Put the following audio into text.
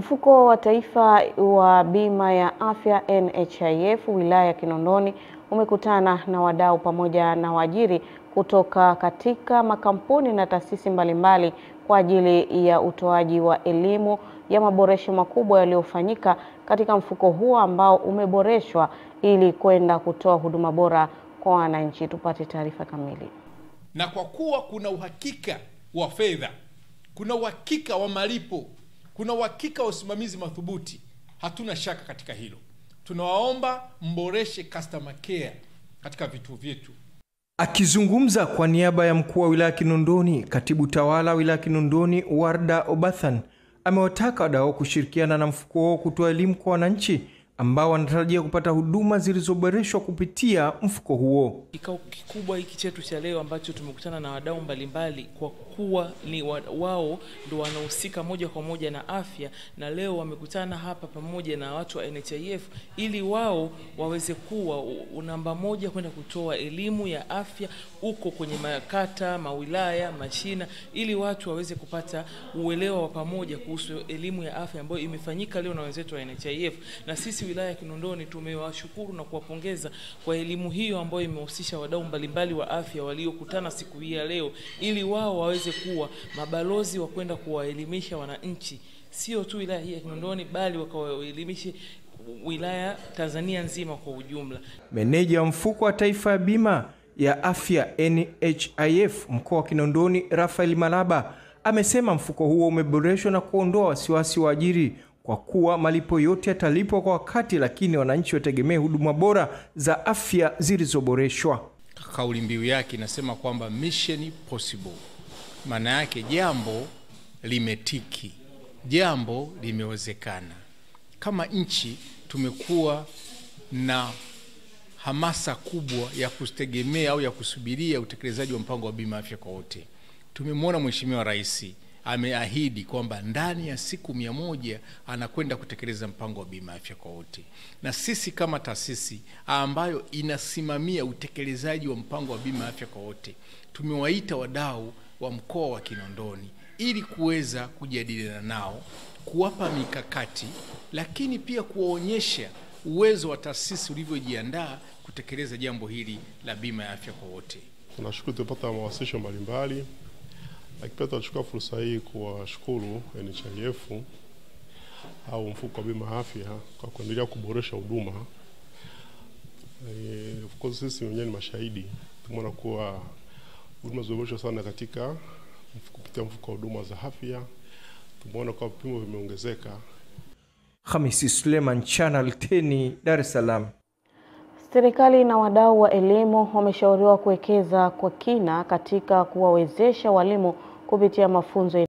Mfuko wa Taifa wa Bima ya Afya NHIF wilaya ya Kinondoni umekutana na wadau pamoja na waajiri kutoka katika makampuni na taasisi mbalimbali kwa ajili ya utoaji wa elimu ya maboresho makubwa yaliyofanyika katika mfuko huo ambao umeboreshwa ili kwenda kutoa huduma bora kwa wananchi. Tupate taarifa kamili. Na kwa kuwa kuna uhakika wa fedha, kuna uhakika wa malipo, kuna uhakika wa usimamizi madhubuti, hatuna shaka katika hilo. Tunawaomba mboreshe customer care katika vituo vyetu. Akizungumza kwa niaba ya mkuu wa wilaya Kinondoni, katibu tawala wilaya Kinondoni Warda Obathan amewataka wadau kushirikiana na mfuko huo kutoa elimu kwa wananchi ambao wanatarajia kupata huduma zilizoboreshwa kupitia mfuko huo. Kikao kikubwa hiki chetu cha leo ambacho tumekutana na wadau mbalimbali, kwa kuwa ni wao ndio wanahusika moja kwa moja na afya, na leo wamekutana hapa pamoja na watu wa NHIF ili wao waweze kuwa namba moja kwenda kutoa elimu ya afya huko kwenye makata, mawilaya, mashina, ili watu waweze kupata uelewa wa pamoja kuhusu elimu ya afya ambayo imefanyika leo na wenzetu wa NHIF. Na sisi wilaya ya Kinondoni tumewashukuru na kuwapongeza kwa elimu hiyo ambayo imehusisha wadau mbalimbali wa afya waliokutana siku hii ya leo, ili wao waweze kuwa mabalozi wa kwenda kuwaelimisha wananchi, sio tu wilaya hii ya Kinondoni bali wakawaelimishe wilaya Tanzania nzima kwa ujumla. Meneja wa mfuko wa Taifa ya Bima ya Afya NHIF mkoa wa Kinondoni Rafael Malaba amesema mfuko huo umeboreshwa na kuondoa wasiwasi wa ajiri kwa kuwa malipo yote yatalipwa kwa wakati, lakini wananchi wategemee huduma bora za afya zilizoboreshwa. Kauli mbiu yake inasema kwamba mission possible. Maana yake jambo limetiki, jambo limewezekana. Kama nchi tumekuwa na hamasa kubwa ya kutegemea au ya kusubiria utekelezaji wa mpango wa bima afya kwa wote. Tumemwona Mheshimiwa Rais ameahidi kwamba ndani ya siku 100 anakwenda kutekeleza mpango wa bima afya kwa wote. Na sisi kama taasisi ambayo inasimamia utekelezaji wa mpango wa bima afya kwa wote, tumewaita wadau wa mkoa wa Kinondoni ili kuweza kujadiliana nao, kuwapa mikakati, lakini pia kuwaonyesha uwezo wa taasisi ulivyojiandaa kutekeleza jambo hili la bima ya afya kwa wote. Tunashukuru tupata mawasilisho mbalimbali. Lakini pia tunachukua fursa hii kuwashukuru NHIF au mfuko wa bima ya afya kwa kuendelea kuboresha huduma. Of course sisi wenyewe ni mashahidi. Tumeona kuwa huduma zimeboreshwa sana katika kupitia mfuko wa huduma za afya. Tumeona kwa vipimo vimeongezeka. Hamisi Suleiman, Channel 10, Dar es Salaam. Serikali na wadau wa elimu wameshauriwa kuwekeza kwa kina katika kuwawezesha walimu kupitia mafunzo